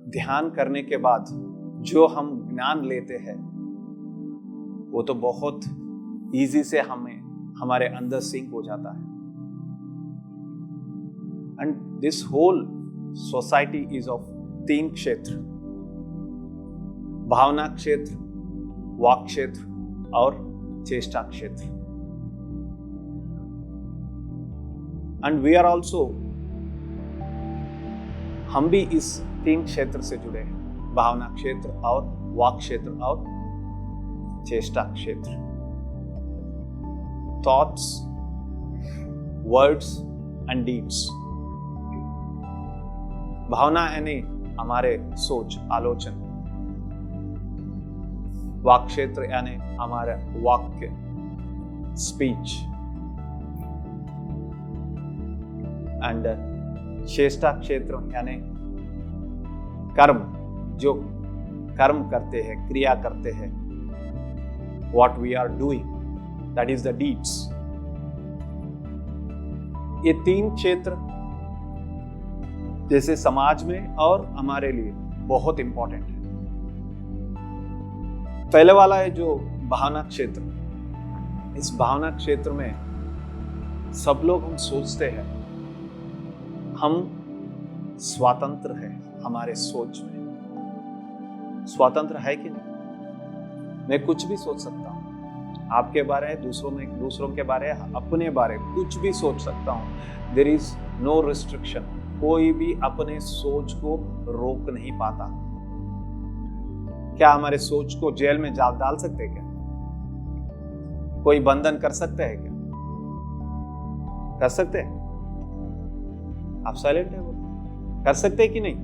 ध्यान करने के बाद जो हम ज्ञान लेते हैं वो तो बहुत इजी से हमारे अंदर सिंक हो जाता है। And this whole society is of 3 क्षेत्र, भावना क्षेत्र, वाक क्षेत्र और चेष्टा क्षेत्र। एंड वी आर ऑल्सो, हम भी इस 3 क्षेत्र से जुड़े हैं, भावना क्षेत्र और वाक क्षेत्र और चेष्टा क्षेत्र। Thoughts, words and deeds. भावना यानी हमारे सोच, आलोचन। वाक क्षेत्र यानी हमारे वाक्य, स्पीच। एंड चेष्टा क्षेत्र यानी कर्म, जो कर्म करते हैं, क्रिया करते हैं, what we are doing, that is the deeds। ये 3 क्षेत्र जैसे समाज में और हमारे लिए बहुत इंपॉर्टेंट है। पहले वाला है जो भावना क्षेत्र। इस भावना क्षेत्र में सब लोग हम सोचते हैं हम स्वतंत्र है, हमारे सोच में स्वतंत्र है कि नहीं। मैं कुछ भी सोच सकता हूं, आपके बारे में, दूसरों के बारे में, अपने बारे में कुछ भी सोच सकता हूं। There is no restriction. कोई भी अपने सोच को रोक नहीं पाता। क्या हमारे सोच को जेल में डाल सकते हैं क्या? कोई बंधन कर सकते हैं क्या? कर सकते हैं? आप साइलेंट है, वो कर सकते हैं कि नहीं?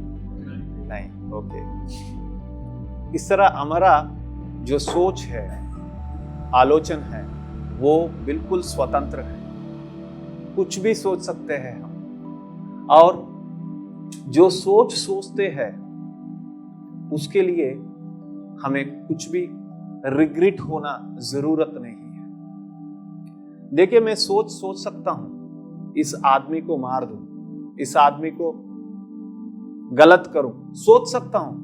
नहीं, ओके। इस तरह हमारा जो सोच है, आलोचन है, वो बिल्कुल स्वतंत्र है। कुछ भी सोच सकते हैं हम, और जो सोचते हैं उसके लिए हमें कुछ भी रिग्रेट होना जरूरत नहीं है। देखिए, मैं सोच सकता हूं इस आदमी को मार दूं, इस आदमी को गलत करूं, सोच सकता हूं,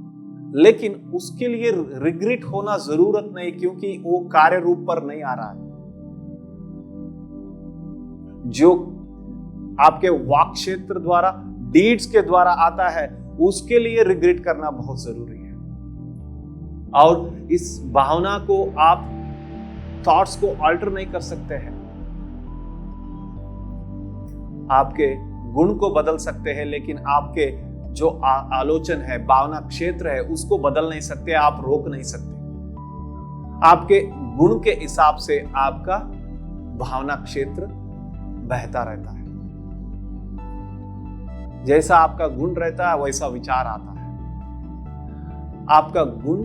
लेकिन उसके लिए रिग्रेट होना जरूरत नहीं, क्योंकि वो कार्य रूप पर नहीं आ रहा है। जो आपके वाक क्षेत्र द्वारा, डीड्स के द्वारा आता है, उसके लिए रिग्रेट करना बहुत जरूरी है। और इस भावना को आप थॉट्स को अल्टर नहीं कर सकते हैं। आपके गुण को बदल सकते हैं, लेकिन आपके जो आलोचन है, भावना क्षेत्र है, उसको बदल नहीं सकते, आप रोक नहीं सकते। आपके गुण के हिसाब से आपका भावना क्षेत्र बहता रहता है। जैसा आपका गुण रहता है वैसा विचार आता है। आपका गुण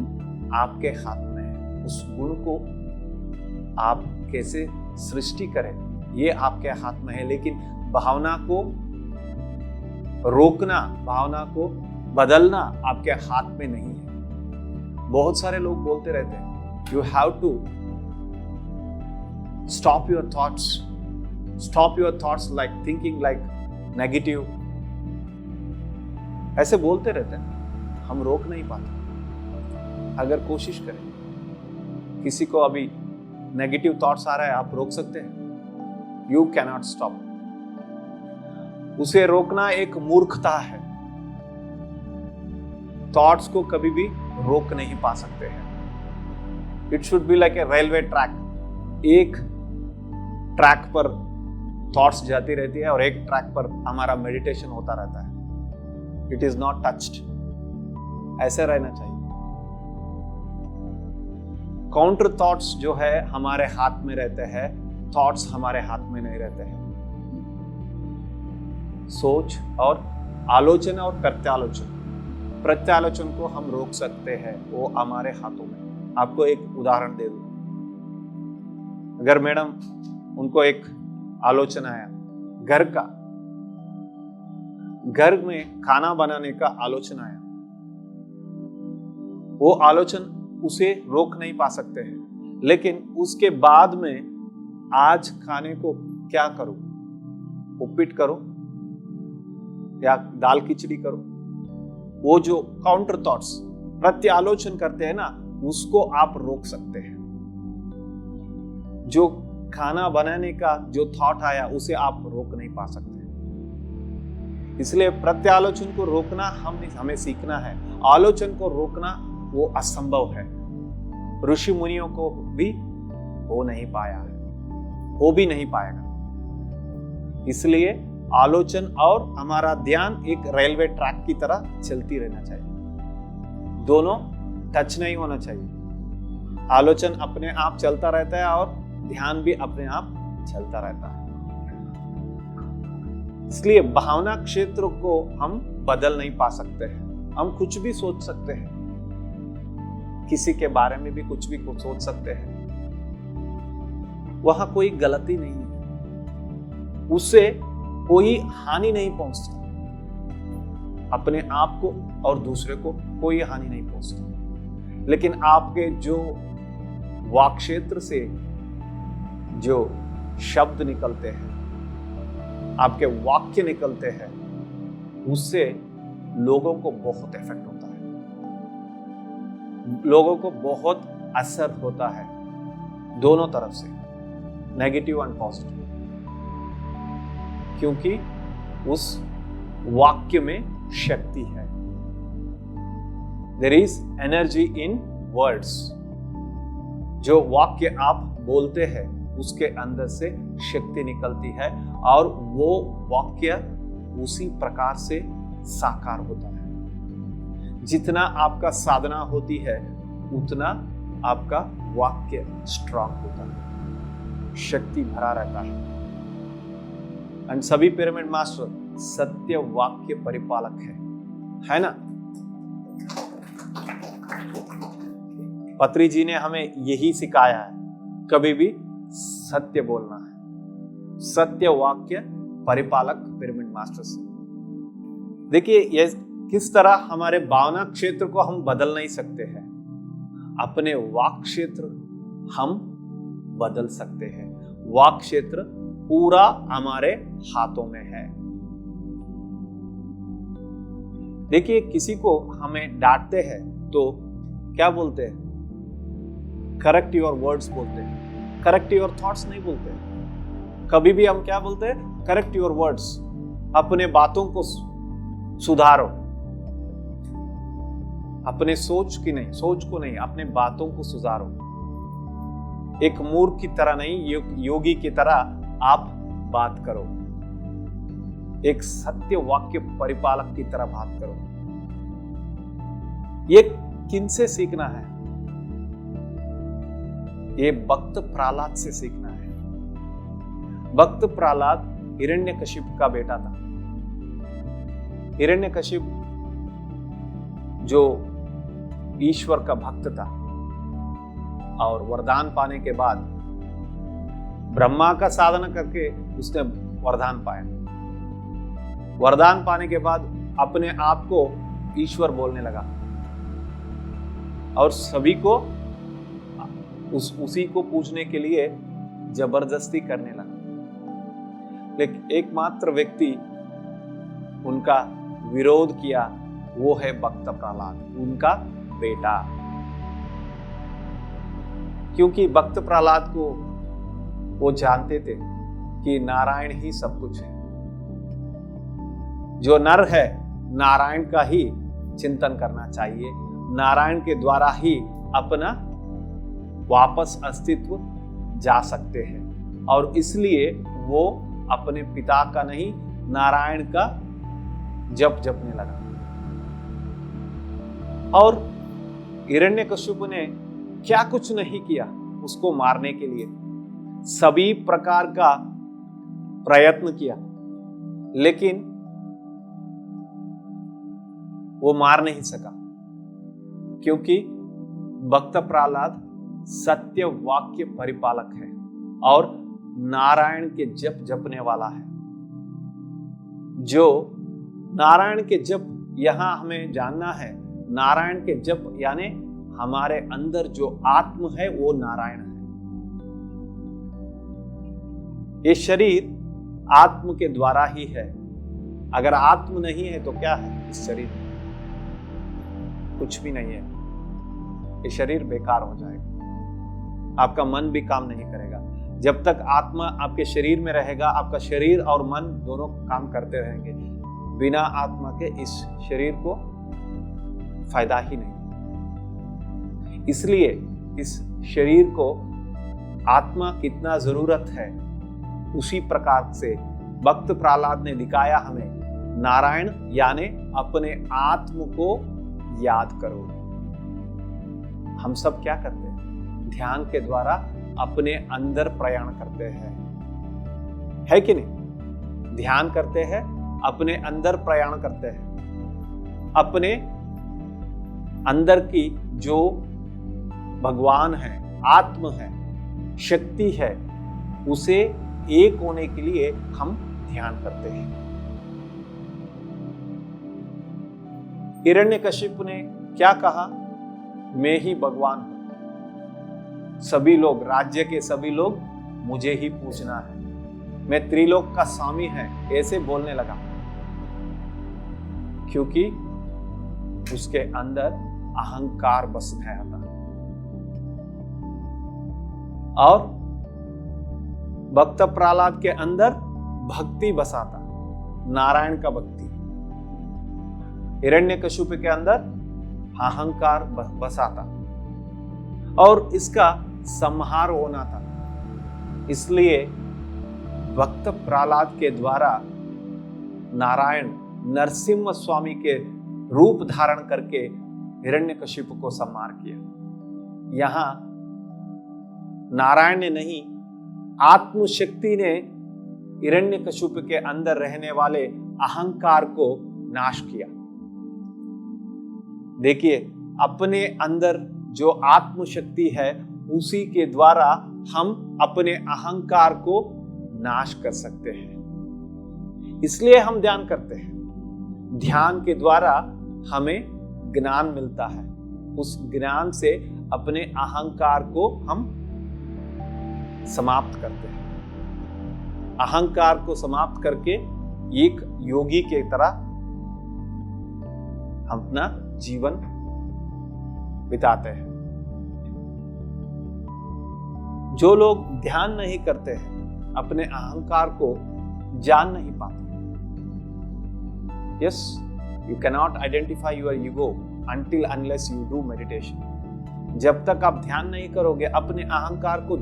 आपके हाथ में है। उस गुण को आप कैसे सृष्टि करें ये आपके हाथ में है, लेकिन भावना को रोकना, भावना को बदलना आपके हाथ में नहीं है। बहुत सारे लोग बोलते रहते हैं, you have to stop your thoughts like thinking like negative. ऐसे बोलते रहते हैं, हम रोक नहीं पाते। अगर कोशिश करें, किसी को अभी नेगेटिव थॉट्स आ रहा है, आप रोक सकते हैं? You cannot stop. उसे रोकना एक मूर्खता है। थॉट्स को कभी भी रोक नहीं पा सकते हैं। It should be like a railway track. एक ट्रैक पर थॉट्स जाती रहती है और एक ट्रैक पर हमारा मेडिटेशन होता रहता है। It is not touched. ऐसे रहना चाहिए। काउंटर थॉट्स जो है हमारे हाथ में रहते हैं, थॉट्स हमारे हाथ में नहीं रहते हैं। सोच और आलोचन और प्रत्यालोचन को हम रोक सकते हैं, वो हमारे हाथों में। आपको एक उदाहरण दे दूं। अगर मैडम, उनको एक आलोचन आया घर में खाना बनाने का आलोचन आया, वो आलोचन उसे रोक नहीं पा सकते हैं, लेकिन उसके बाद में आज खाने को क्या करूं, उपीट करूं या दाल खिचड़ी करूं, वो जो काउंटर थॉट्स प्रत्यालोचन करते हैं ना, उसको आप रोक सकते हैं। जो खाना बनाने का जो थॉट आया उसे आप रोक नहीं पा सकते। इसलिए प्रत्यालोचन को रोकना हमें सीखना है। आलोचन को रोकना वो असंभव है। ऋषि मुनियों को भी हो नहीं पाया है, हो भी नहीं पाएगा। इसलिए आलोचन और हमारा ध्यान एक रेलवे ट्रैक की तरह चलती रहना चाहिए। दोनों टच नहीं होना चाहिए। आलोचन अपने आप चलता रहता है और ध्यान भी अपने आप चलता रहता है। इसलिए भावना क्षेत्र को हम बदल नहीं पा सकते हैं। हम कुछ भी सोच सकते हैं, किसी के बारे में भी कुछ भी सोच सकते हैं, वहां कोई गलती नहीं है, उससे कोई हानि नहीं पहुंचती। अपने आप को और दूसरे को कोई हानि नहीं पहुंचती। लेकिन आपके जो वाक क्षेत्र से जो शब्द निकलते हैं, आपके वाक्य निकलते हैं, उससे लोगों को बहुत इफेक्ट होता है, लोगों को बहुत असर होता है, दोनों तरफ से, नेगेटिव एंड पॉजिटिव। क्योंकि उस वाक्य में शक्ति है। There is energy in words. जो वाक्य आप बोलते हैं उसके अंदर से शक्ति निकलती है और वो वाक्य उसी प्रकार से साकार होता है। जितना आपका साधना होती है उतना आपका वाक्य स्ट्रांग होता है, शक्ति भरा रहता है। एंड सभी पिरामिड मास्टर सत्य वाक्य परिपालक है ना। पत्री जी ने हमें यही सिखाया है, कभी भी सत्य बोलना है। सत्य वाक्य परिपालक पिरामिड मास्टर से। देखिए ये किस तरह हमारे भावना क्षेत्र को हम बदल नहीं सकते हैं, अपने वाक क्षेत्र हम बदल सकते हैं। वाक क्षेत्र पूरा हमारे हाथों में है। देखिए किसी को हमें डांटते हैं तो क्या बोलते हैं? करेक्ट योर वर्ड्स बोलते हैं, करेक्ट योर थॉट्स नहीं बोलते। कभी भी हम क्या बोलते हैं? करेक्ट योर वर्ड्स, अपने बातों को सुधारो। अपने सोच को नहीं, अपने बातों को सुधारो। एक मूर्ख की तरह नहीं, योगी की तरह आप बात करो। एक सत्य वाक्य परिपालक की तरह बात करो। ये किनसे सीखना है? ये भक्त प्रहलाद से सीखना है। भक्त प्रहलाद हिरण्यकशिप का बेटा था। हिरण्यकशिप जो ईश्वर का भक्त था और वरदान पाने के बाद ब्रह्मा का साधना करके उसने वरदान पाया। वरदान पाने के बाद अपने आप को ईश्वर बोलने लगा और सभी को उसी को पूजने के लिए जबरदस्ती करने लगा। लेकिन एकमात्र व्यक्ति उनका विरोध किया, वो है भक्त प्रहलाद, उनका बेटा। क्योंकि भक्त प्रहलाद को वो जानते थे कि नारायण ही सब कुछ है। जो नर है नारायण का ही चिंतन करना चाहिए, नारायण के द्वारा ही अपना वापस अस्तित्व जा सकते हैं। और इसलिए वो अपने पिता का नहीं, नारायण का जप जपने लगा। और हिरण्यकशिपु ने क्या कुछ नहीं किया उसको मारने के लिए, सभी प्रकार का प्रयत्न किया, लेकिन वो मार नहीं सका। क्योंकि भक्त प्रहलाद सत्य वाक्य परिपालक है और नारायण के जप जपने वाला है। जो नारायण के जप, यहां हमें जानना है, नारायण के जप यानी हमारे अंदर जो आत्म है वो नारायण है। ये शरीर आत्म के द्वारा ही है। अगर आत्म नहीं है तो क्या है इस शरीर में? कुछ भी नहीं है। ये शरीर बेकार हो जाएगा, आपका मन भी काम नहीं करेगा। जब तक आत्मा आपके शरीर में रहेगा, आपका शरीर और मन दोनों काम करते रहेंगे। बिना आत्मा के इस शरीर को फायदा ही नहीं। इसलिए इस शरीर को आत्मा कितना जरूरत है, उसी प्रकार से भक्त प्रहलाद ने दिखाया हमें। नारायण यानी अपने आत्म को याद करो। हम सब क्या करते हैं? ध्यान के द्वारा अपने अंदर प्रयाण करते हैं, है कि नहीं? ध्यान करते हैं, अपने अंदर प्रयाण करते हैं। अपने अंदर की जो भगवान है, आत्म है, शक्ति है, उसे एक होने के लिए हम ध्यान करते हैं। हिरण्यकशिपु ने क्या कहा? मैं ही भगवान हूं, सभी लोग, राज्य के सभी लोग मुझे ही पूजना है, मैं त्रिलोक का स्वामी है, ऐसे बोलने लगा, क्योंकि उसके अंदर अहंकार बस गया था। और भक्त प्रहलाद के अंदर भक्ति बसा था, नारायण का भक्ति। हिरण्यकशिपु के अंदर अहंकार बसा था और इसका संहार होना था। इसलिए भक्त प्रहलाद के द्वारा नारायण नरसिंह स्वामी के रूप धारण करके हिरण्यकशिपु को संहार किया। यहां नारायण ने नहीं, आत्मशक्ति ने हिरण्यकशिपु के अंदर रहने वाले अहंकार को नाश किया। देखिए, अपने अंदर जो आत्मशक्ति है, उसी के द्वारा हम अपने अहंकार को नाश कर सकते हैं। इसलिए हम ध्यान करते हैं। ध्यान के द्वारा हमें ज्ञान मिलता है। उस ज्ञान से अपने अहंकार को हम समाप्त करते हैं। अहंकार को समाप्त करके एक योगी के तरह हम अपना जीवन बिताते हैं। जो लोग ध्यान नहीं करते हैं, अपने अहंकार को जान नहीं पाते। Yes, you cannot identify your ego until unless you do meditation. जब तक आप ध्यान नहीं करोगे, अपने अहंकार को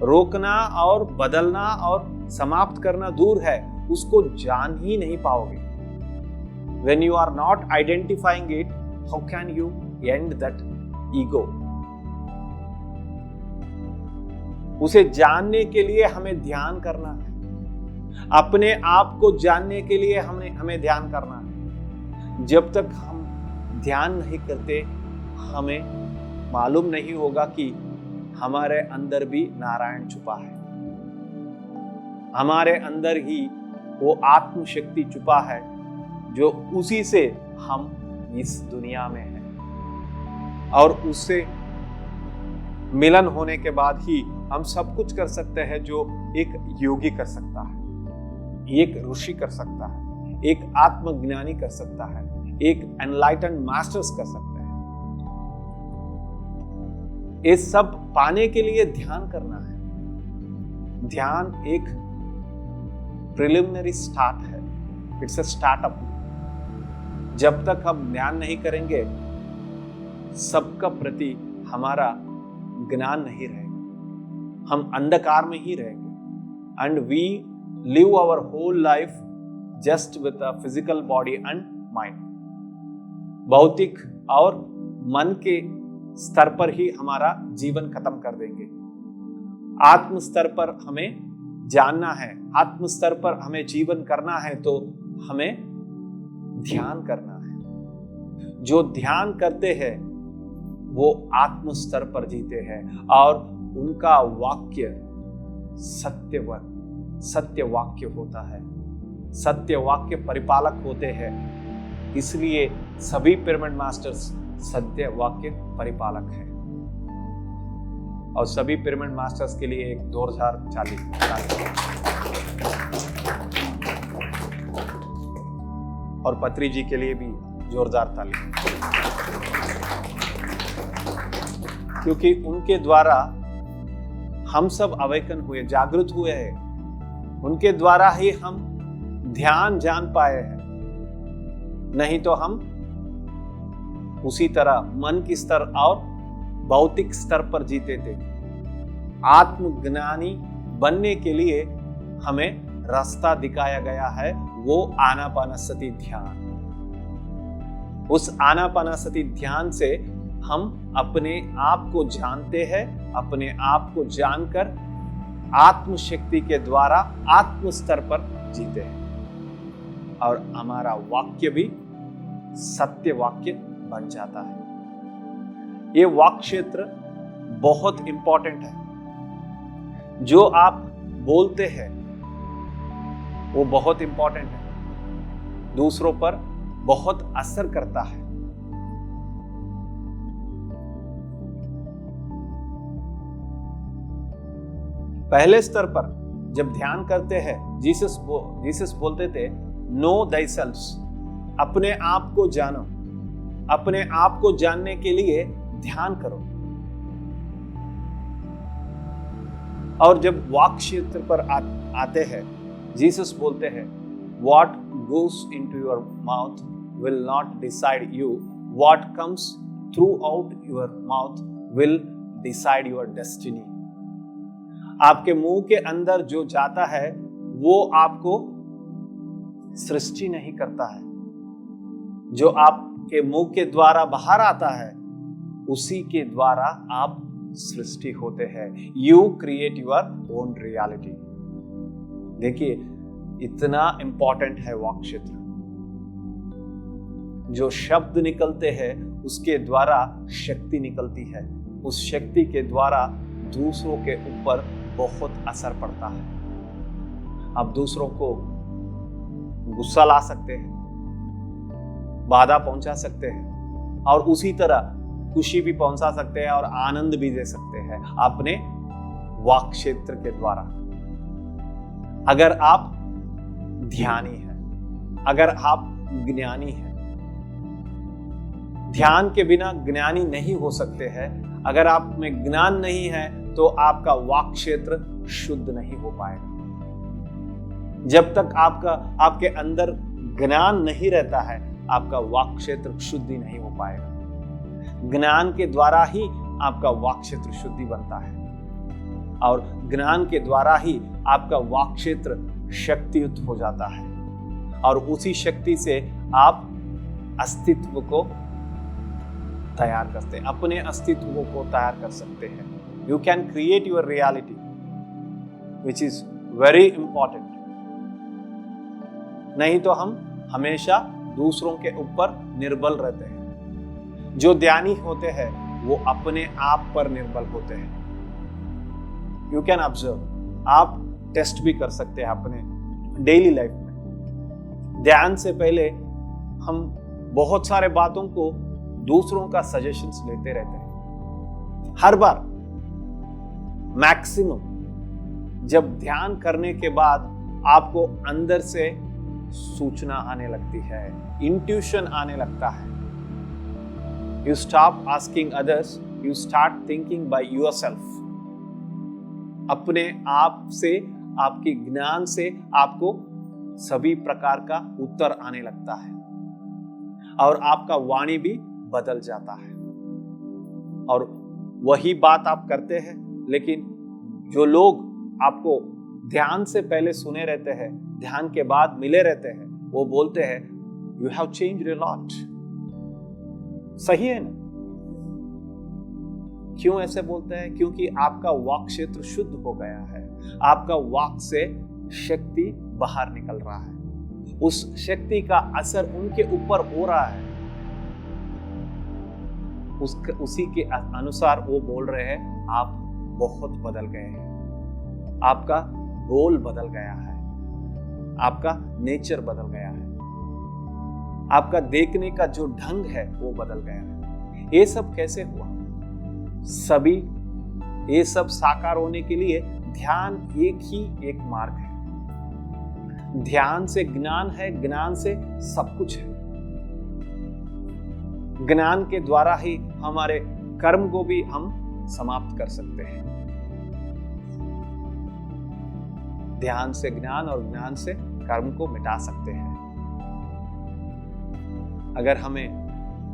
रोकना और बदलना और समाप्त करना दूर है, उसको जान ही नहीं पाओगे। When you are not identifying it, how can you end that ego? उसे जानने के लिए हमें ध्यान करना है। अपने आप को जानने के लिए हमें ध्यान करना है। जब तक हम ध्यान नहीं करते, हमें मालूम नहीं होगा कि हमारे अंदर भी नारायण छुपा है। हमारे अंदर ही वो आत्म शक्ति छुपा है, जो उसी से हम इस दुनिया में हैं। और उससे मिलन होने के बाद ही हम सब कुछ कर सकते हैं जो एक योगी कर सकता है, एक ऋषि कर सकता है, एक आत्मज्ञानी कर सकता है, एक एनलाइटन मास्टर्स कर सकते हैं। ये सब पाने के लिए ध्यान करना है। ध्यान एक प्रिलिमिनरी स्टार्ट है, इट्स अ स्टार्टअप। जब तक हम ध्यान नहीं करेंगे, सबका प्रति हमारा ज्ञान नहीं रहेगा, हम अंधकार में ही रहेंगे। And we live our whole life just with a physical body and mind. भौतिक और मन के स्तर पर ही हमारा जीवन खत्म कर देंगे। आत्म स्तर पर हमें जानना है, आत्म स्तर पर हमें जीवन करना है, तो हमें ध्यान करना है। जो ध्यान करते हैं वो आत्म स्तर पर जीते हैं और उनका वाक्य सत्य वाक्य होता है। सत्य वाक्य परिपालक होते हैं। इसलिए सभी पिरामिड मास्टर्स सत्य वाक्य परिपालक हैं। और सभी पिरामिड मास्टर्स के लिए एक 2040 और पत्री जी के लिए भी जोरदार ताली। क्योंकि उनके द्वारा हम सब अवेकन हुए, जागृत हुए हैं। उनके द्वारा ही हम ध्यान जान पाए हैं। नहीं तो हम उसी तरह मन की स्तर और भौतिक स्तर पर जीते थे। आत्मज्ञानी बनने के लिए हमें रास्ता दिखाया गया है, वो आनापानसति ध्यान। उस आनापानसति ध्यान से हम अपने आप को जानते हैं, अपने आप को जानकर आत्मशक्ति के द्वारा आत्म स्तर पर जीते हैं और हमारा वाक्य भी सत्य वाक्य बन जाता है। ये वाक क्षेत्र बहुत इंपॉर्टेंट है। जो आप बोलते हैं वो बहुत इंपॉर्टेंट है, दूसरों पर बहुत असर करता है। पहले स्तर पर जब ध्यान करते हैं, जीसस बोलते थे नो thyself, अपने आप को जानो। अपने आप को जानने के लिए ध्यान करो। और जब वाक क्षेत्र पर आते हैं, जीसस बोलते हैं what goes into your mouth will not decide you, what comes throughout your mouth will decide your destiny। आपके मुंह के अंदर जो जाता है वो आपको सृष्टि नहीं करता है, जो आपके मुंह के द्वारा बाहर आता है उसी के द्वारा आप सृष्टि होते हैं। You create your own reality. देखिए इतना इंपॉर्टेंट है वाक क्षेत्र। जो शब्द निकलते हैं उसके द्वारा शक्ति निकलती है, उस शक्ति के द्वारा दूसरों के ऊपर बहुत असर पड़ता है। आप दूसरों को गुस्सा ला सकते हैं, बाधा पहुंचा सकते हैं और उसी तरह खुशी भी पहुंचा सकते हैं और आनंद भी दे सकते हैं अपने वाक क्षेत्र के द्वारा। अगर आप ध्यानी हैं, अगर आप ज्ञानी हैं, ध्यान के बिना ज्ञानी नहीं हो सकते हैं। अगर आप में ज्ञान नहीं है तो आपका वाक क्षेत्र शुद्ध नहीं हो पाएगा। जब तक आपके अंदर ज्ञान नहीं रहता है, आपका वाक क्षेत्र शुद्धि नहीं हो पाएगा। ज्ञान के द्वारा ही आपका वाक क्षेत्र शुद्धि बनता है और ज्ञान के द्वारा ही आपका वाक क्षेत्र शक्तियुक्त हो जाता है और उसी शक्ति से आप अस्तित्व को तैयार करते हैं, अपने अस्तित्व को तैयार कर सकते हैं। You can create your reality which is very important. नहीं तो हम हमेशा दूसरों के ऊपर निर्बल रहते हैं। जो ध्यानी होते हैं वो अपने आप पर निर्बल होते हैं। यू कैन ऑब्जर्व, आप टेस्ट भी कर सकते हैं अपने डेली लाइफ में। ध्यान से पहले हम बहुत सारे बातों को दूसरों का सजेशंस लेते रहते हैं। हर बार मैक्सिमम जब ध्यान करने के बाद आपको अंदर से सूचना आने लगती है, इंट्यूशन आने लगता है। You stop asking others, you start thinking by yourself। अपने आप से, आपके ज्ञान से आपको सभी प्रकार का उत्तर आने लगता है और आपका वाणी भी बदल जाता है और वही बात आप करते हैं। लेकिन जो लोग आपको ध्यान से पहले सुने रहते हैं, ध्यान के बाद मिले रहते हैं, वो बोलते हैं you have changed a lot। सही है ना? क्यों ऐसे बोलते हैं? क्योंकि आपका वाक क्षेत्र शुद्ध हो गया है, आपका वाक से शक्ति बाहर निकल रहा है, उस शक्ति का असर उनके ऊपर हो रहा है। उसी के अनुसार वो बोल रहे हैं आप बहुत बदल गए हैं, आपका बोल बदल गया है, आपका नेचर बदल गया है, आपका देखने का जो ढंग है वो बदल गया है। ये सब कैसे हुआ? ये सब साकार होने के लिए ध्यान एक मार्ग है। ध्यान से ज्ञान है, ज्ञान से सब कुछ है। ज्ञान के द्वारा ही हमारे कर्म को भी हम समाप्त कर सकते हैं। ध्यान से ज्ञान और ज्ञान से कर्म को मिटा सकते हैं। अगर हमें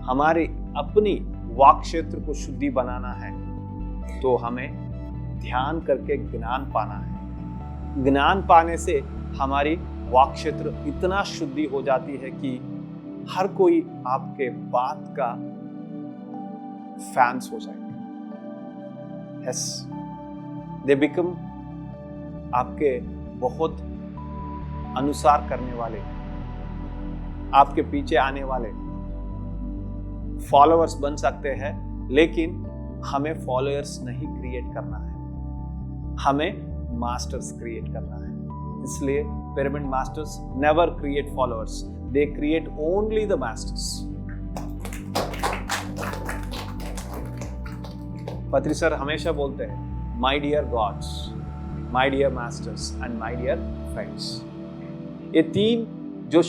हमारी अपनी वाक क्षेत्र को शुद्धि बनाना है तो हमें ध्यान करके ज्ञान पाना है। ज्ञान पाने से हमारी वाक क्षेत्र इतना शुद्धि हो जाती है कि हर कोई आपके बात का फैंस हो जाएगा। यस, दे बिकम आपके बहुत अनुसार करने वाले, आपके पीछे आने वाले फॉलोअर्स बन सकते हैं। लेकिन हमें फॉलोअर्स नहीं क्रिएट करना है, हमें मास्टर्स क्रिएट करना है। इसलिए pyramid masters never create followers, they create only the masters. Patri sir हमेशा बोलते हैं, my dear gods, my dear masters and my dear friends. ये तीन जो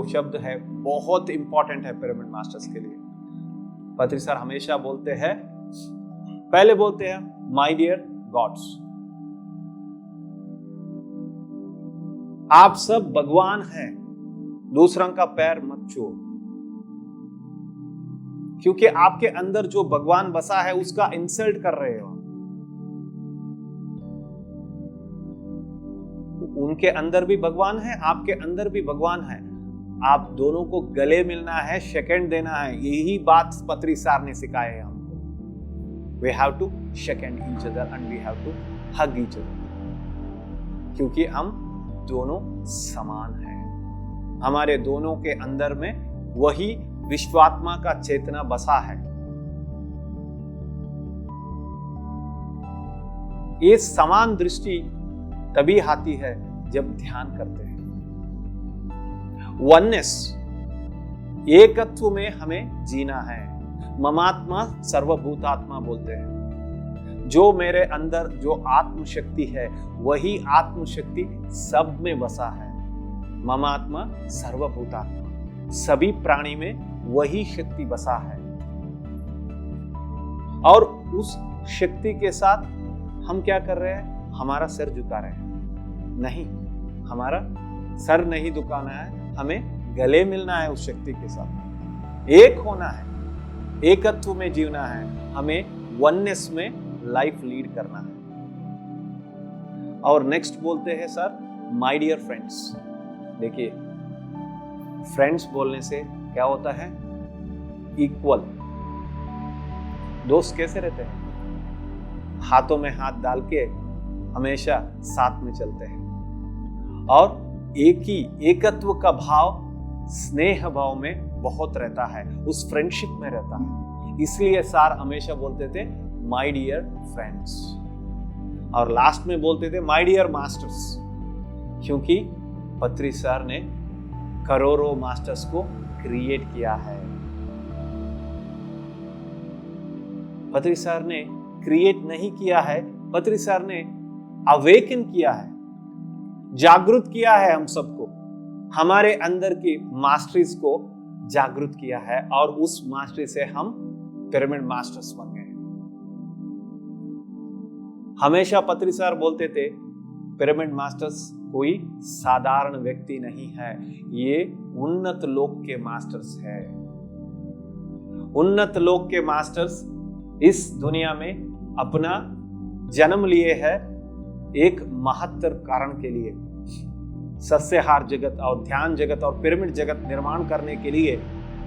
शब्द है बहुत इंपॉर्टेंट है पिरामिड मास्टर्स के लिए। पत्री सर हमेशा बोलते हैं, पहले बोलते हैं माय डियर गॉड्स, आप सब भगवान हैं, दूसरों का पैर मत छुओ, क्योंकि आपके अंदर जो भगवान बसा है उसका इंसल्ट कर रहे हो। उनके अंदर भी भगवान है, आपके अंदर भी भगवान है। आप दोनों को गले मिलना है, सेकंड देना है। यही बात पत्री सार ने सिखाया है हमको। We have to second each other and we have to hug each other, क्योंकि हम दोनों समान हैं। हमारे दोनों के अंदर में वही विश्वात्मा का चेतना बसा है। ये समान दृष्टि तभी आती है जब ध्यान करते हैं। वननेस, एकत्व में हमें जीना है। ममात्मा सर्वभूतात्मा बोलते हैं। जो मेरे अंदर जो आत्मशक्ति है वही आत्मशक्ति सब में बसा है। ममात्मा सर्वभूतात्मा, सभी प्राणी में वही शक्ति बसा है। और उस शक्ति के साथ हम क्या कर रहे हैं? हमारा सिर झुका रहे हैं? नहीं, हमारा सर नहीं झुकाना है, हमें गले मिलना है उस शक्ति के साथ। एक होना है, एकत्व में जीना है, हमें वननेस में लाइफ लीड करना है। और नेक्स्ट बोलते हैं सर माय डियर फ्रेंड्स। देखिए, फ्रेंड्स बोलने से क्या होता है? इक्वल। दोस्त कैसे रहते हैं? हाथों में हाथ डाल के हमेशा साथ में चलते हैं और एक ही एकत्व का भाव स्नेह भाव में बहुत रहता है, उस फ्रेंडशिप में रहता है। इसलिए सार हमेशा बोलते थे माय डियर फ्रेंड्स, और लास्ट में बोलते थे माय डियर मास्टर्स, क्योंकि पत्री सर ने करोड़ों मास्टर्स को क्रिएट किया है। पत्री सर ने क्रिएट नहीं किया है, पत्री सर ने अवेकन किया है, जागृत किया है हम सबको, हमारे अंदर की मास्टरीज को जागृत किया है, और उस मास्टरी से हम पिरामिड मास्टर्स बन गए। हमेशा पत्री सर बोलते थे पिरामिड मास्टर्स कोई साधारण व्यक्ति नहीं है, ये उन्नत लोक के मास्टर्स है। उन्नत लोक के मास्टर्स इस दुनिया में अपना जन्म लिए है एक महत्तर कारण के लिए। सस्यहार जगत और ध्यान जगत और पिरामिड जगत निर्माण करने के लिए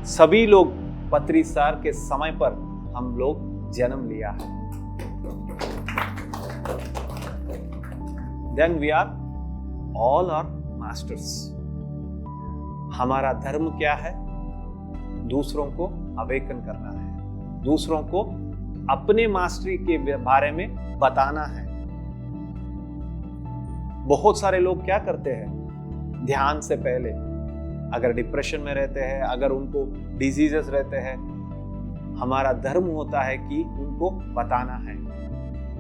सभी लोग पत्री सर के समय पर हम लोग जन्म लिया है। Then we are all are masters। हमारा धर्म क्या है? दूसरों को अवेकन करना है, दूसरों को अपने मास्टरी के बारे में बताना है। बहुत सारे लोग क्या करते हैं? ध्यान से पहले अगर डिप्रेशन में रहते हैं, अगर उनको डिजीजेस रहते हैं, हमारा धर्म होता है कि उनको बताना है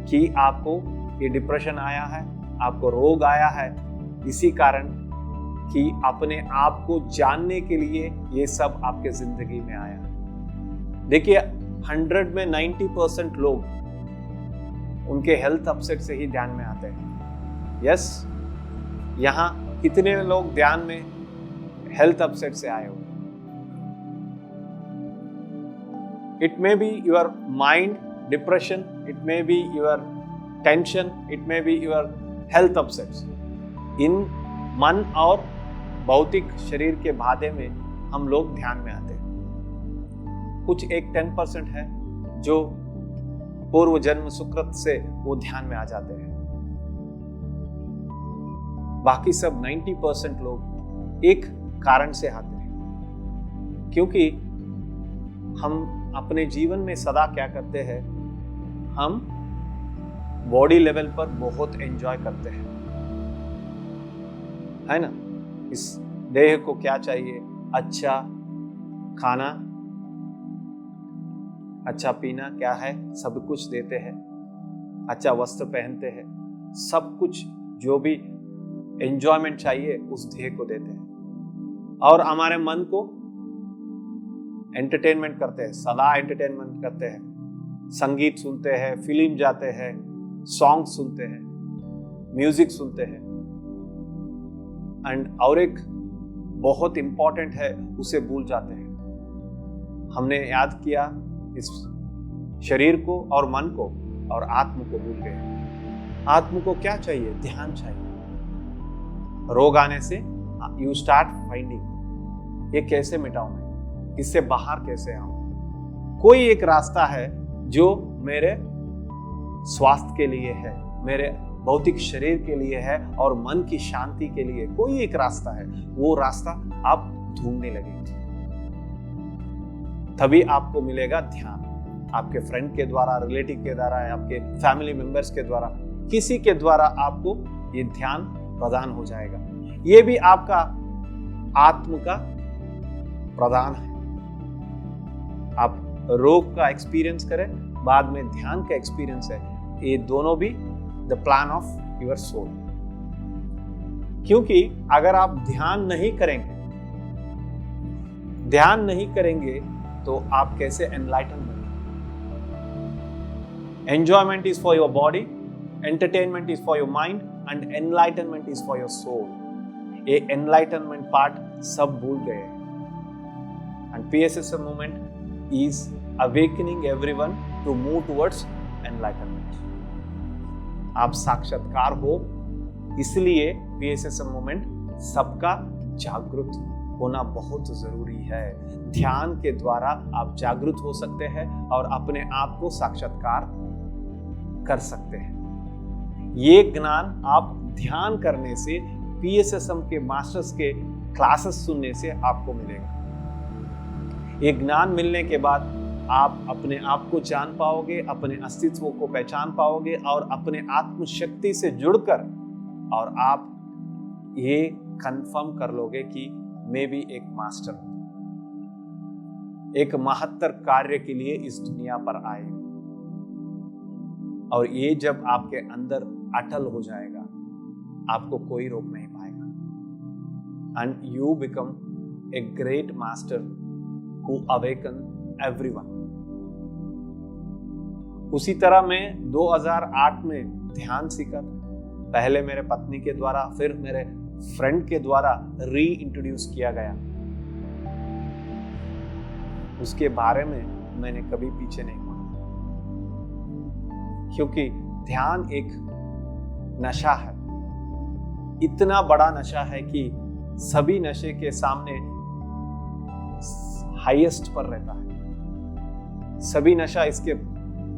कि आपको ये डिप्रेशन आया है, आपको रोग आया है, इसी कारण कि अपने आप को जानने के लिए ये सब आपके जिंदगी में आया। देखिए 100 में 90% लोग उनके हेल्थ अपसेट से ही ध्यान में आते हैं। यस, यहाँ कितने लोग ध्यान में हेल्थ अपसेट से आए हो? It may be your mind depression, it may be your tension, it may be your health upsets. इन मन और भौतिक शरीर के बाधे में हम लोग ध्यान में आते हैं। कुछ एक 10% है जो पूर्व जन्म सुकृत से वो ध्यान में आ जाते हैं। बाकी सब 90% लोग एक कारण से आते हैं, क्योंकि हम अपने जीवन में सदा क्या करते हैं, हम बॉडी लेवल पर बहुत एंजॉय करते हैं, है ना। इस देह को क्या चाहिए? अच्छा खाना, अच्छा पीना, क्या है, सब कुछ देते हैं। अच्छा वस्त्र पहनते हैं, सब कुछ जो भी एंजॉयमेंट चाहिए उस देह को देते हैं। और हमारे मन को एंटरटेनमेंट करते हैं, सदा एंटरटेनमेंट करते हैं। संगीत सुनते हैं, फिल्म जाते हैं, सॉन्ग सुनते हैं, म्यूजिक सुनते हैं। एंड और एक बहुत इंपॉर्टेंट है, उसे भूल जाते हैं। हमने याद किया इस शरीर को और मन को, और आत्म को भूल गए। आत्म को क्या चाहिए? ध्यान चाहिए। रोग आने से यू स्टार्ट फाइंडिंग, ये कैसे मिटाऊं मैं, इससे बाहर कैसे आऊं। कोई एक रास्ता है जो मेरे स्वास्थ्य के लिए है, मेरे भौतिक शरीर के लिए है और मन की शांति के लिए कोई एक रास्ता है। वो रास्ता आप ढूंढने लगेंगे, तभी आपको मिलेगा ध्यान। आपके फ्रेंड के द्वारा, रिलेटिव के द्वारा, आपके फैमिली मेंबर्स के द्वारा, किसी के द्वारा आपको ये ध्यान प्रदान हो जाएगा। ये भी आपका आत्म का प्रदान है। आप रोग का एक्सपीरियंस करें, बाद में ध्यान का एक्सपीरियंस है, ये दोनों भी the plan of your soul. क्योंकि अगर आप ध्यान नहीं करेंगे तो आप कैसे एनलाइटन होंगे? Enjoyment is for your body, entertainment is for your mind and enlightenment is for your soul. ये एनलाइटनमेंट पार्ट सब भूल गए। And PSSM movement is awakening everyone to move towards enlightenment. आप साक्षात्कार हो, इसलिए PSSM मूवमेंट सबका जागृत होना बहुत जरूरी है। ध्यान के द्वारा आप जागृत हो सकते हैं और अपने आप को साक्षात्कार कर सकते हैं। ये ज्ञान आप ध्यान करने से, PSSM के मास्टर्स के क्लासेस सुनने से आपको मिलेगा। ये ज्ञान मिलने के बाद आप अपने आप को जान पाओगे, अपने अस्तित्व को पहचान पाओगे और अपने आत्मशक्ति से जुड़कर और आप ये कंफर्म कर लोगे कि मैं भी एक मास्टर हूं, एक महत्तर कार्य के लिए इस दुनिया पर आए। और ये जब आपके अंदर अटल हो जाएगा, आपको कोई रोक नहीं पाएगा। And you become a great master who awaken everyone. उसी तरह मैं 2008 में ध्यान सीखा था। पहले मेरे पत्नी के द्वारा, फिर मेरे फ्रेंड के द्वारा री इंट्रोड्यूस किया गया। उसके बारे में मैंने कभी पीछे नहीं मुड़ा, क्योंकि ध्यान एक नशा है, इतना बड़ा नशा है कि सभी नशे के सामने हाईएस्ट पर रहता है। सभी नशा इसके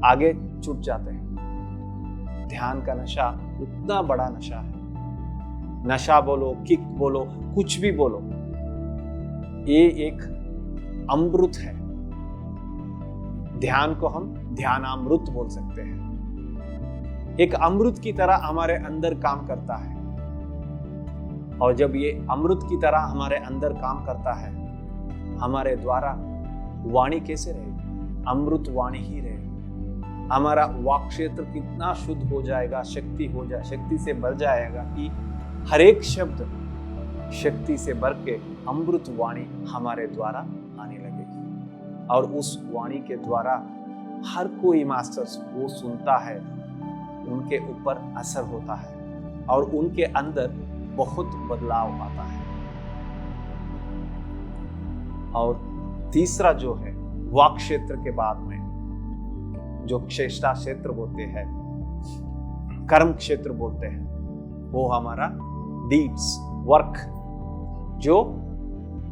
आगे छूट जाते हैं। ध्यान का नशा उतना बड़ा नशा है। नशा बोलो, किक बोलो, कुछ भी बोलो, ये एक अमृत है। ध्यान को हम ध्यानामृत बोल सकते हैं। एक अमृत की तरह हमारे अंदर काम करता है। और जब ये अमृत की तरह हमारे अंदर काम करता है, हमारे द्वारा वाणी कैसे रहेगी? अमृत वाणी ही रहेगी। हमारा वाक क्षेत्र कितना शुद्ध हो जाएगा, शक्ति से भर जाएगा कि हर एक शब्द शक्ति से भर के अमृत वाणी हमारे द्वारा आने लगेगी और उस वाणी के द्वारा हर कोई मास्टर्स वो सुनता है, उनके ऊपर असर होता है और उनके अंदर बहुत बदलाव आता है। और तीसरा जो है वाक क्षेत्र के बाद में जो चेष्टा क्षेत्र बोलते हैं, कर्म क्षेत्र बोलते हैं, वो हमारा डीड्स वर्क जो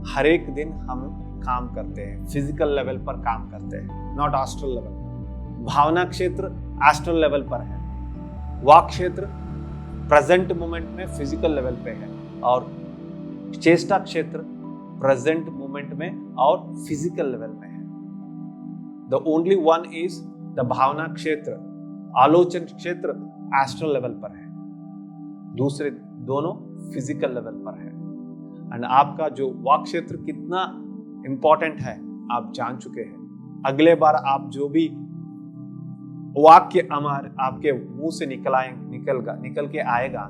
हर एक दिन हम काम करते हैं, फिजिकल लेवल पर काम करते हैं, नॉट एस्ट्रल लेवल। भावना क्षेत्र एस्ट्रल लेवल पर है, वाक क्षेत्र प्रेजेंट मोमेंट में फिजिकल लेवल पे है और चेष्टा क्षेत्र प्रेजेंट मोमेंट में और फिजिकल लेवल में है। The only one is the भावना क्षेत्र, आलोचन क्षेत्र एस्ट्रल लेवल पर है, दूसरे दोनों फिजिकल लेवल पर है। एंड आपका जो वाक क्षेत्र कितना इंपॉर्टेंट है आप जान चुके हैं। अगले बार आप जो भी वाक्य आपके मुंह से निकल के आएगा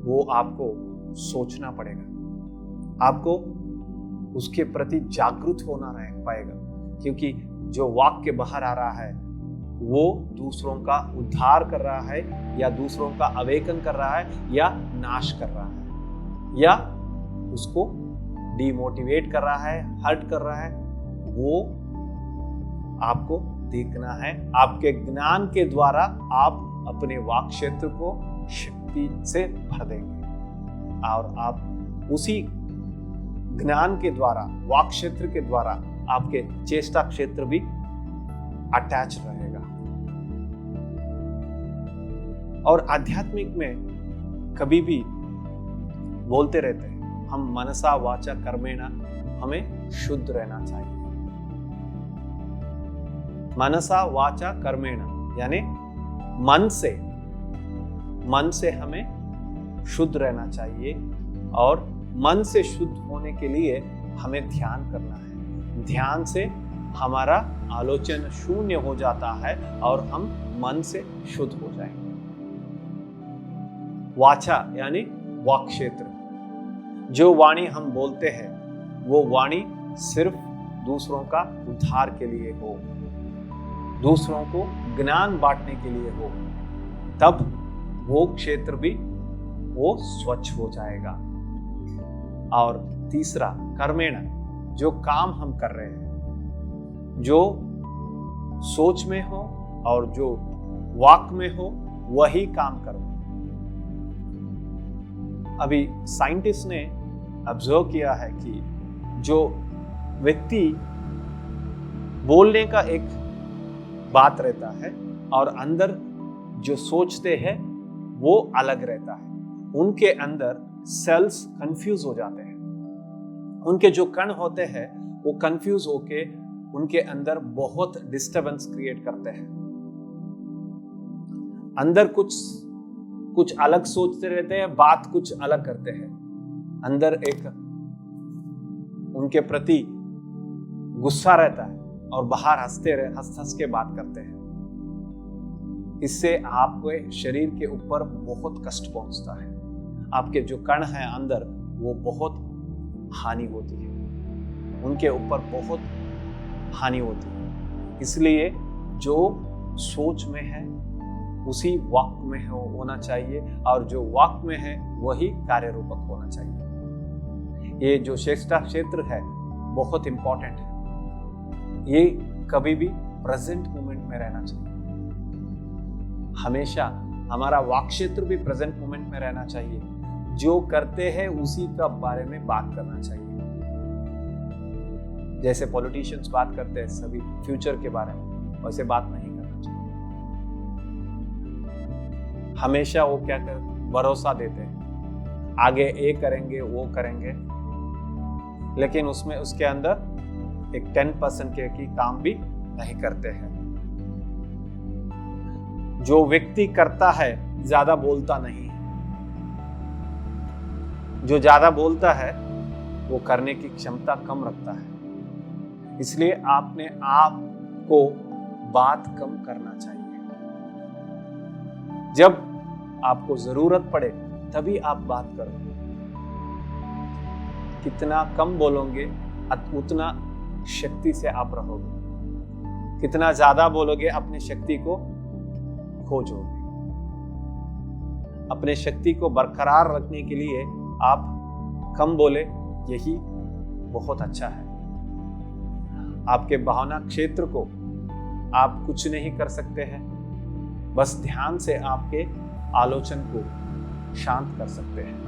वो आपको सोचना पड़ेगा, आपको उसके प्रति जागरूक होना पाएगा, क्योंकि जो वाक्य बाहर आ रहा है वो दूसरों का उद्धार कर रहा है या दूसरों का अवेकन कर रहा है या नाश कर रहा है या उसको डिमोटिवेट कर रहा है, हर्ट कर रहा है, वो आपको देखना है। आपके ज्ञान के द्वारा आप अपने वाक क्षेत्र को शक्ति से भर देंगे और आप उसी ज्ञान के द्वारा, वाक क्षेत्र के द्वारा आपके चेष्टा क्षेत्र भी अटैच रहेगा। और आध्यात्मिक में कभी भी बोलते रहते हैं हम मनसा वाचा कर्मेण हमें शुद्ध रहना चाहिए। मनसा वाचा कर्मेण यानी मन से हमें शुद्ध रहना चाहिए और मन से शुद्ध होने के लिए हमें ध्यान करना है। ध्यान से हमारा आलोचन शून्य हो जाता है और हम मन से शुद्ध हो जाएंगे। वाचा यानी वाक क्षेत्र, जो वाणी हम बोलते हैं वो वाणी सिर्फ दूसरों का उद्धार के लिए हो, दूसरों को ज्ञान बांटने के लिए हो, तब वो क्षेत्र भी वो स्वच्छ हो जाएगा। और तीसरा कर्मेण, जो काम हम कर रहे हैं, जो सोच में हो और जो वाक में हो वही काम करो। अभी साइंटिस्ट ने ऑब्जर्व किया है कि जो व्यक्ति बोलने का एक बात रहता है और अंदर जो सोचते हैं वो अलग रहता है, उनके अंदर सेल्स कंफ्यूज हो जाते हैं, उनके जो कण होते हैं वो कंफ्यूज होके उनके अंदर बहुत डिस्टरबेंस क्रिएट करते हैं। अंदर कुछ अलग सोचते रहते हैं, बात कुछ अलग करते हैं, अंदर एक उनके प्रति गुस्सा रहता है और बाहर हंस के बात करते हैं। इससे आपके शरीर के ऊपर बहुत कष्ट पहुंचता है, आपके जो कण हैं अंदर वो बहुत हानि होती है, उनके ऊपर बहुत हानि होती है। इसलिए जो सोच में है उसी वाक में होना चाहिए और जो वाक में है वही कार्य रूपक होना चाहिए। ये जो चेष्टा क्षेत्र है बहुत इंपॉर्टेंट है, ये कभी भी प्रेजेंट मोमेंट में रहना चाहिए। हमेशा हमारा वाक क्षेत्र भी प्रेजेंट मोमेंट में रहना चाहिए। जो करते हैं उसी का बारे में बात करना चाहिए। जैसे पॉलिटिशियंस बात करते हैं सभी फ्यूचर के बारे में, वैसे बात नहीं करना चाहिए। हमेशा वो क्या कर भरोसा देते हैं, आगे ये करेंगे वो करेंगे, लेकिन उसमें उसके अंदर एक 10% के काम भी नहीं करते हैं। जो व्यक्ति करता है ज्यादा बोलता नहीं है, जो ज्यादा बोलता है वो करने की क्षमता कम रखता है। इसलिए आपने आप को बात कम करना चाहिए। जब आपको जरूरत पड़े तभी आप बात करो। कितना कम बोलोगे उतना शक्ति से आप रहोगे, कितना ज्यादा बोलोगे अपनी शक्ति को खोजोगे। अपने शक्ति को बरकरार रखने के लिए आप कम बोले, यही बहुत अच्छा है। आपके भावना क्षेत्र को आप कुछ नहीं कर सकते हैं, बस ध्यान से आपके आलोचन को शांत कर सकते हैं,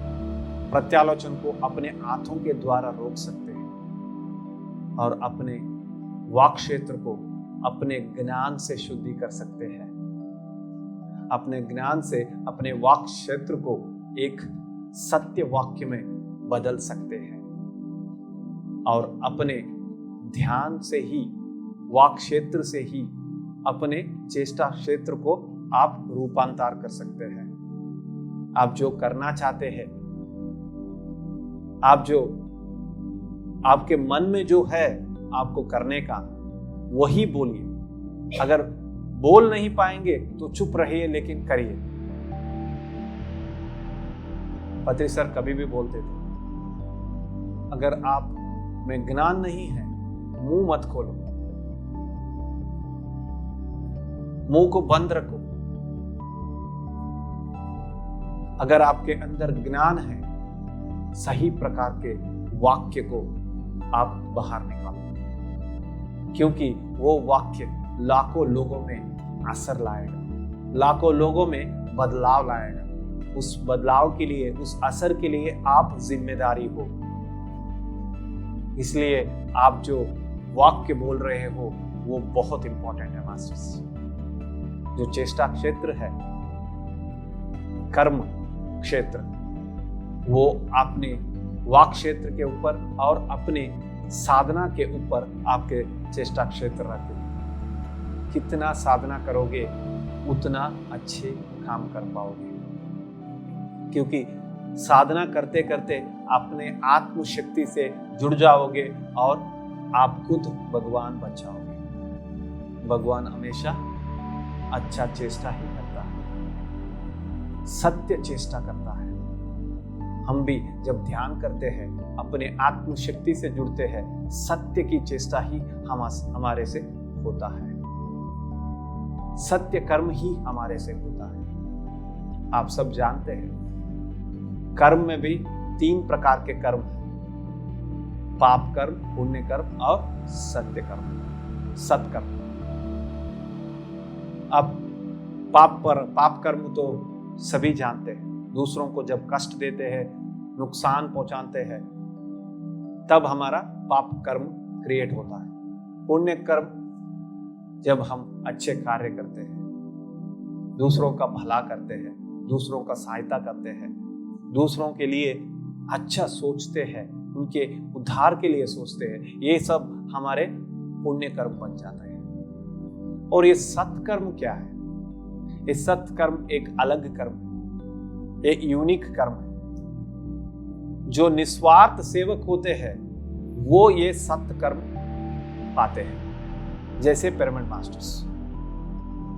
प्रत्यालोचन को अपने हाथों के द्वारा रोक सकते हैं और अपने वाक क्षेत्र को अपने ज्ञान से शुद्धि कर सकते हैं। अपने ज्ञान से अपने वाक क्षेत्र को एक सत्य वाक्य में बदल सकते हैं और अपने ध्यान से ही, वाक क्षेत्र से ही अपने चेष्टा क्षेत्र को आप रूपांतर कर सकते हैं। आप जो करना चाहते हैं, आप जो आपके मन में जो है आपको करने का, वही बोलिए। अगर बोल नहीं पाएंगे तो चुप रहिए, लेकिन करिए। पत्री सर कभी भी बोलते थे, अगर आप में ज्ञान नहीं है, मुंह मत खोलो, मुंह को बंद रखो। अगर आपके अंदर ज्ञान है, सही प्रकार के वाक्य को आप बाहर निकालो, क्योंकि वो वाक्य लाखों लोगों में असर लाएगा, लाखों लोगों में बदलाव लाएगा। उस बदलाव के लिए, उस असर के लिए आप जिम्मेदारी हो। इसलिए आप जो वाक्य बोल रहे हो वो बहुत इंपॉर्टेंट है मास्टर्स। जो चेष्टा क्षेत्र है, कर्म क्षेत्र, वो अपने वाक क्षेत्र के ऊपर और अपने साधना के ऊपर आपके चेष्टा क्षेत्र रखें। कितना साधना करोगे उतना अच्छे काम कर पाओगे, क्योंकि साधना करते करते अपने आत्म शक्ति से जुड़ जाओगे और आप खुद भगवान बन जाओगे। भगवान हमेशा अच्छा चेष्टा ही करता है, सत्य चेष्टा करता है। हम भी जब ध्यान करते हैं, अपने आत्म शक्ति से जुड़ते हैं, सत्य की चेष्टा ही हमारे से होता है, सत्य कर्म ही हमारे से होता है। आप सब जानते हैं, कर्म में भी 3 प्रकार के कर्म हैं, पाप कर्म, पुण्य कर्म और सत्य कर्म, सत्कर्म। अब पाप कर्म तो सभी जानते हैं, दूसरों को जब कष्ट देते हैं, नुकसान पहुंचाते हैं, तब हमारा पाप कर्म क्रिएट होता है। पुण्य कर्म जब हम अच्छे कार्य करते हैं, दूसरों का भला करते हैं, दूसरों का सहायता करते हैं, दूसरों के लिए अच्छा सोचते हैं, उनके उद्धार के लिए सोचते हैं, ये सब हमारे पुण्य कर्म बन जाते हैं। और ये सत्कर्म क्या है? ये सत्कर्म एक अलग कर्म है, एक यूनिक कर्म है। जो निस्वार्थ सेवक होते हैं वो ये सत्कर्म पाते हैं। जैसे पिरामिड मास्टर्स,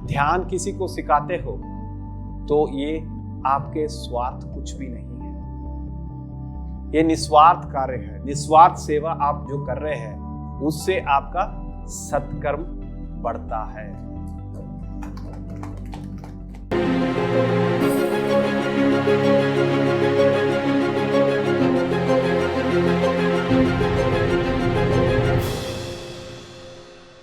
ध्यान किसी को सिखाते हो तो ये आपके स्वार्थ कुछ भी नहीं है, ये निस्वार्थ कार्य है, निस्वार्थ सेवा आप जो कर रहे हैं उससे आपका सत्कर्म बढ़ता है।